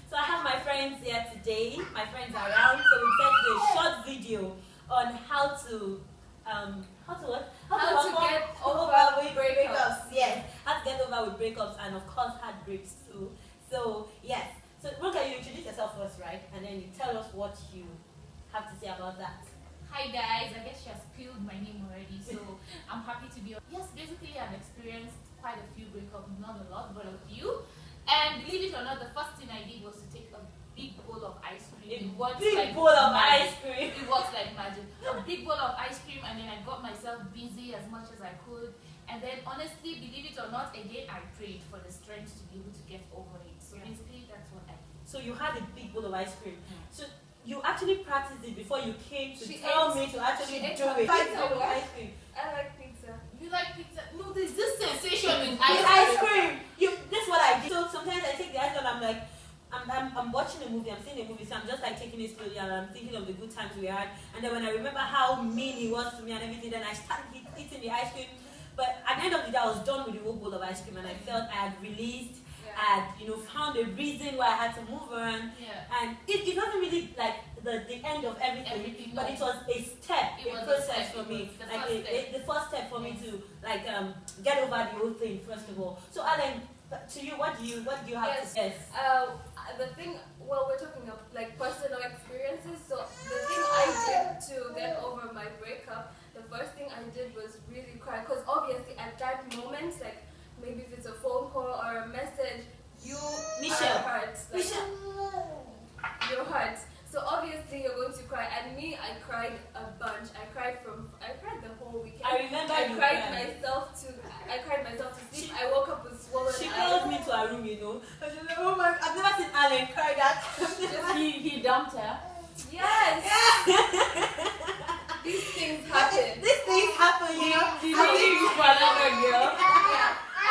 So I have my friends here today. My friends are around, so we said to do a short video on how to get over with breakups. Yes, how to get over with breakups and of course heartbreaks too. So yes. So Roka, you introduce yourself first, right? And then you tell us what you have to say about that. Hi guys, I guess she has spilled my name already, so I'm happy to be on. Yes, basically I've experienced quite a few breakups, not a lot, but a few. And believe it or not, the first thing I did was to take a big bowl of ice cream. It works like ice cream. It works like magic. A big bowl of ice cream, and then I got myself busy as much as I could. And then honestly, believe it or not, again I prayed for the strength to be able to get over it. So basically that's what I did. So you had a big bowl of ice cream. So you actually practiced it before you came to She tell ate- me to actually she ate do her it. pizza Ice with ice cream. I like pizza. You like pizza? No, there's this sensation in Ice cream. That's what I do. So sometimes I take the ice cream and I'm like, I'm watching a movie, I'm seeing a movie, so I'm just like taking it slowly and I'm thinking of the good times we had. And then when I remember how mean he was to me and everything, then I started eating the ice cream. But at the end of the day, I was done with the whole bowl of ice cream and I felt I had released, I had, found a reason why I had to move on. And it wasn't really like the end of everything, but it was a step, a process for me. Like the first step for me to like get over the whole thing, first of all. So Alan, to you, what do you have to say? The thing, we're talking of like personal experiences. So the thing I did to get over my breakup, the first thing I did was really cry. Because obviously at that moment, like maybe if it's a phone call or a message, you are hurt. Like, you're hurt. So obviously you're going to cry. And me, I cried a bunch. I cried the whole weekend. I remember I cried myself to sleep. I woke up with swollen eyes. She called me to her room, And she was like, oh my, I've never seen Alan cry that. he dumped her. Yes. These things happen. These things happen, She leave you for another girl. Yeah. I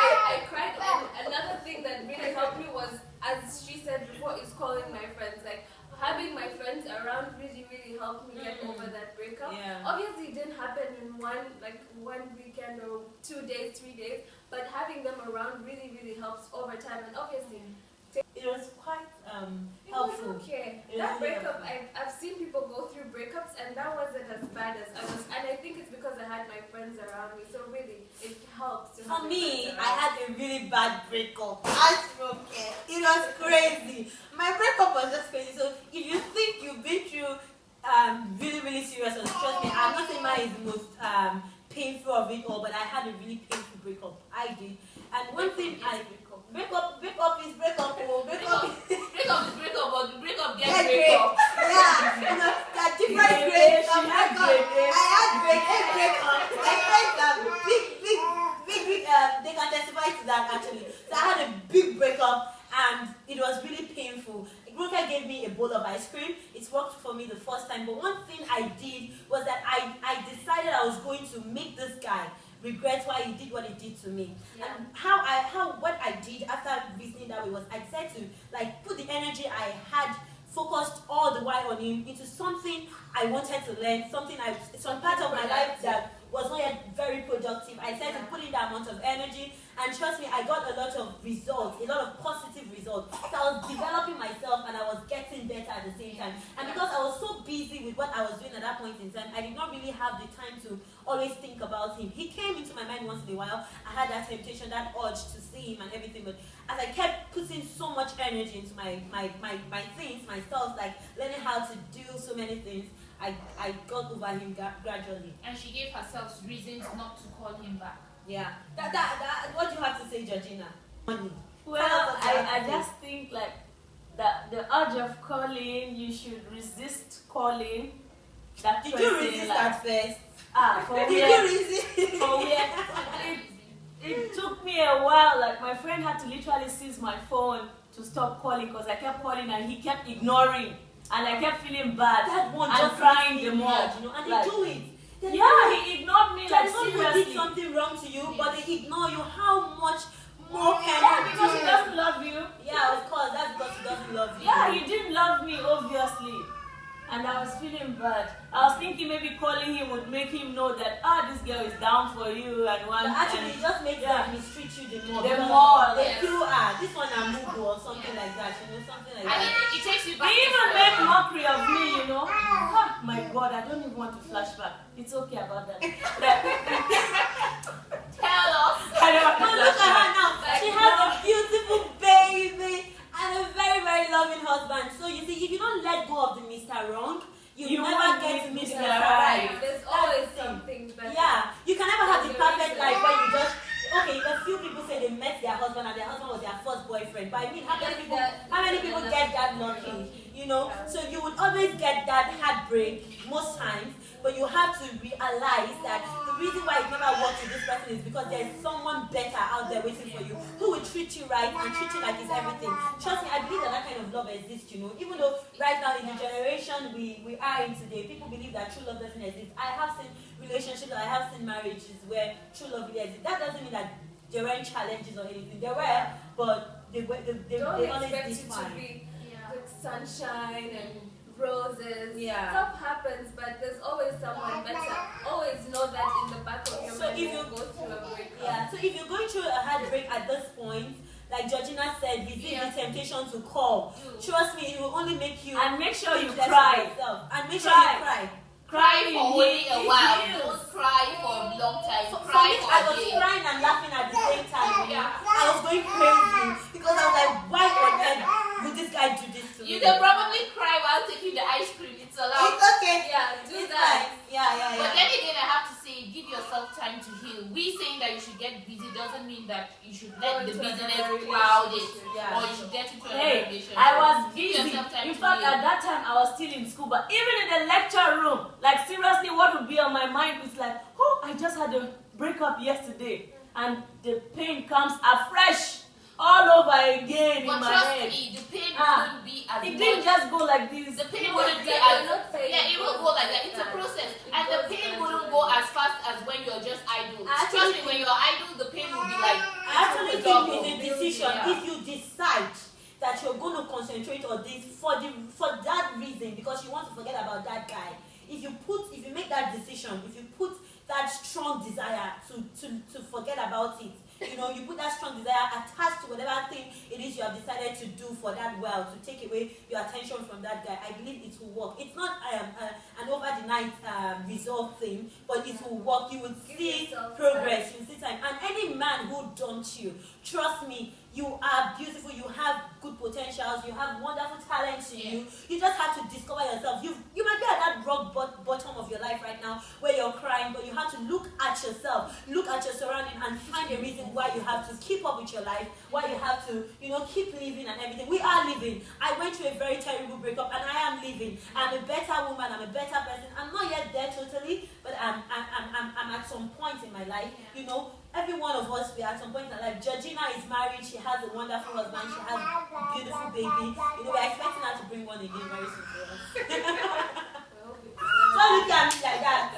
cried. And another thing that really helped me was, as she said before, is calling my friends. Like, having my friends around really, really helped me get over that breakup. Yeah. Obviously, it didn't happen in one weekend or 2 days, 3 days, but having them around really, really helps over time. And obviously, it was quite it helpful. was okay. It was That really breakup, helpful. I've seen people go through breakups, and that wasn't as bad as others. And I think it's because I had my friends around me. So really, it helps. For me, I had a really bad breakup. It was crazy. My breakup was just crazy. So if you think you've been through really, really serious, and trust me, I'm not saying mine is the most painful of it all, but I had a really painful breakup. I did. And one thing breakup is breakup. Breakup is breakup, but the breakup gets Get breakup. Yeah, there are different grades of breakup. I had grade A breakup. My friends are big, they can testify to that actually. So I had a big breakup and it was really painful. Roka gave me a bowl of ice cream. It worked for me the first time, but one thing I did was that I decided I was going to make this guy regret why he did what he did to me. And what I did after reasoning that way was I decided to like put the energy I had focused all the while on him into something I wanted to learn, some part of my life that was not yet very productive. I decided to put in that amount of energy, and trust me, I got a lot of results, a lot of positive results. So I was developing myself and I was getting better at the same time. And because I was so busy with what I was doing at that point in time, I did not really have the time to always think about him. He came into my mind once in a while. I had that temptation, that urge to see him and everything, but as I kept putting so much energy into my things, my stuff, like learning how to do so many things, I got over him gradually. And she gave herself reasons not to call him back. Yeah. What do you have to say, Georgina? Money. Well, I just think like the urge of calling, you should resist calling that Did person. you resist like, at first? For Did you resist? it took me a while. Like my friend had to literally seize my phone to stop calling because I kept calling and he kept ignoring, and I kept feeling bad. That one and just crying the makes me more. mad, and like, they do it. He ignored me like Someone who seriously. did something wrong to you, but they ignore you. How much more can Yeah, you because do? he doesn't love you. Yeah, of course. That's because he doesn't love you. Yeah, he didn't love me, obviously. And I was feeling bad. I was thinking maybe calling him would make him know that, this girl is down for you and one. But actually, it just makes them mistreat you the more. The more. They feel, this one a mugu or something like that, something like And that. it God, I don't even want to flashback. It's okay about that. Tell us. I don't want to But look at her now. Like, She has a beautiful baby and a very, very loving husband. So you see, if you don't let go of the Mr. Wrong, you never won't get to meet Mr. Mr. Right. Right. There's That's always the thing. something better. Yeah, you can never have the That's the perfect reason. life where you just a few people say they met their husband and their husband was their first boyfriend. But I mean, how many people get that lucky? You know, so you would always get that heartbreak most times, but you have to realize that the reason why it never works with this person is because there's someone better out there waiting for you who will treat you right and treat you like it's everything. Trust me, I believe that kind of love exists, you know. Even though right now in the generation we are in today, people believe that true love doesn't exist. I have seen relationships, I have seen marriages where true love really exists. That doesn't mean that there weren't challenges or anything. There were, but they Don't always expect did it to fine. be like sunshine and roses. Yeah. Stuff happens, but there's always someone better. Always know that in the back of your So mind if when you you go through a breakup. Yeah, so if you're going through a heartbreak at this point, like Georgina said, resist the temptation to call. Trust me, it will only make you And make sure you think less of cry. yourself. And make sure Cry. you cry. Cry for only a while. heals. Don't cry for a long time. For Cry me, for I a was day. crying and laughing at the same time. You know? Yeah. I was going crazy because I was like, why on earth would this guy do this to me? You can probably cry while taking the ice cream. It's allowed. It's okay. Yeah, do It's that. fine. Yeah. But then again, I have to say, give yourself time to heal. We saying that you should get busy doesn't mean that you should let the Go into business another cloud it, relationship. Yeah. or you should get into another Hey, relationship. I was Give busy. yourself time In to fact, heal. at that time, I was still in school. But even in the lecture room, like seriously, what would be on my mind is like, oh, I just had a breakup yesterday, and the pain comes afresh, all over again But in my trust head. me, the pain Ah, wouldn't be as It much. didn't just go like this. The pain No, wouldn't be exactly. as I'm not saying yeah, it it will goes go like that. like It's a that. process, It and the goes pain gradually. wouldn't go as fast as when you're just idle. Actually, Trust me, when you're idle, the pain will be like. I actually think double. it's a decision. Yeah. If you decide that you're going to concentrate on this for that reason, because you want to forget about that guy, if you make that decision, if you put that strong desire to forget about it, you know, you put that strong desire attached to whatever thing it is you have decided to do for that while to take away your attention from that guy, I believe it will work. It's not an over the night result thing, but it will work. You will see progress, you will see time. And any man who dumps you, trust me, you are beautiful, you have good potentials, you have wonderful talents in you. You just have to discover yourself. You might be at that rock bottom of your life right now where you're crying, but you have to look at yourself, look at your surrounding, and find a reason why you have to keep up with your life, why you have to, you know, keep living and everything. We are living. I went through a very terrible breakup and I am living. I'm a better woman, I'm a better person. I'm not yet there totally, but I'm at some point in my life, you know. Every one of us, we are at some point in our life. Georgina is married, she has a wonderful husband, she has a beautiful baby. You know, we're expecting her to bring one again very soon for us. So look at me like that.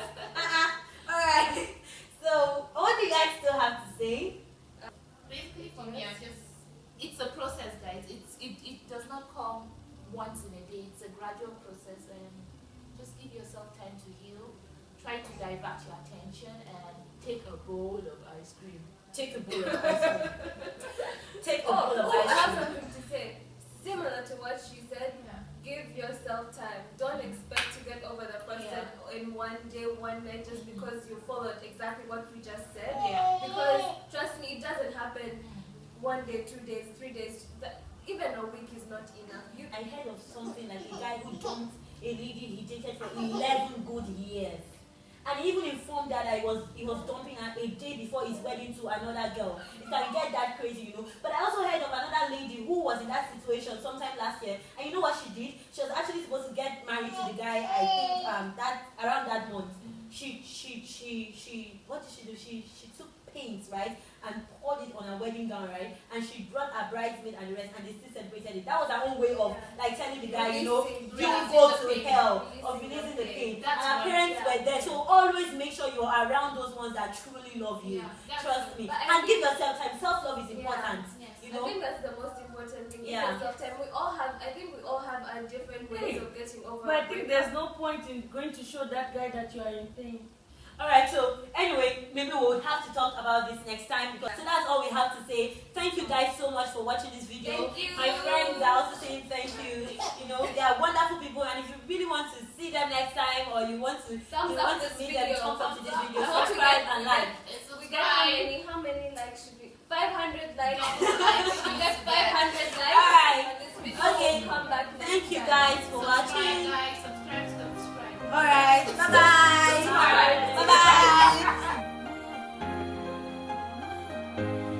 Alright. So, what do you guys still have to say? Basically, for me, it's a process, guys. It does not come once in a day. It's a gradual process, and just give yourself time to heal. Try to divert your attention and take a bowl of ice cream. Take a bowl of ice cream. Take a bowl of I ice have cream. something to say. Similar to what she said, give yourself time. Don't expect to get over the person in one day, one night, just because you followed exactly what we just said. Yeah. Because trust me, it doesn't happen 1 day, 2 days, 3 days. Even a week is not enough. I heard of something like a guy who dumped a lady he dated for 11 good years. And he even informed her that he was dumping her a day before his wedding to another girl. It can get that crazy, you know. But I also heard of another lady who was in that situation sometime last year. And you know what she did? She was actually supposed to get married to the guy, I think, around that month. What did she do? She took paint, right, and poured it on her wedding gown, right, and she brought her bridesmaid and the rest, and they still celebrated it. That was her own way of like telling the guy, you know, you will go to hell, of releasing the pain. And her parents were there, so always make sure you're around those ones that truly love you. Trust me, and give yourself time. Self-love is important. You know? I think that's the most important thing. Yeah. Give yourself time. I think we all have our different ways of getting over. But I think there's no point in going to show that guy that you are in pain. Alright, so anyway, maybe we'll have to talk about this next time. So that's all we have to say. Thank you guys so much for watching this video. Thank you. My friends are also saying thank you. You know, they are wonderful people, and if you really want to see them next time, or you want to Thumbs you up want to this see video. them thumbs up to this video, I hope we subscribe get- and like. We get how many likes should we? 500 likes. We get 500 likes. Alright. On this video. Okay. We'll come back next Thank you time. guys for Subscribe, watching. guys. Subscribe. Alright, bye bye. Bye. Bye bye.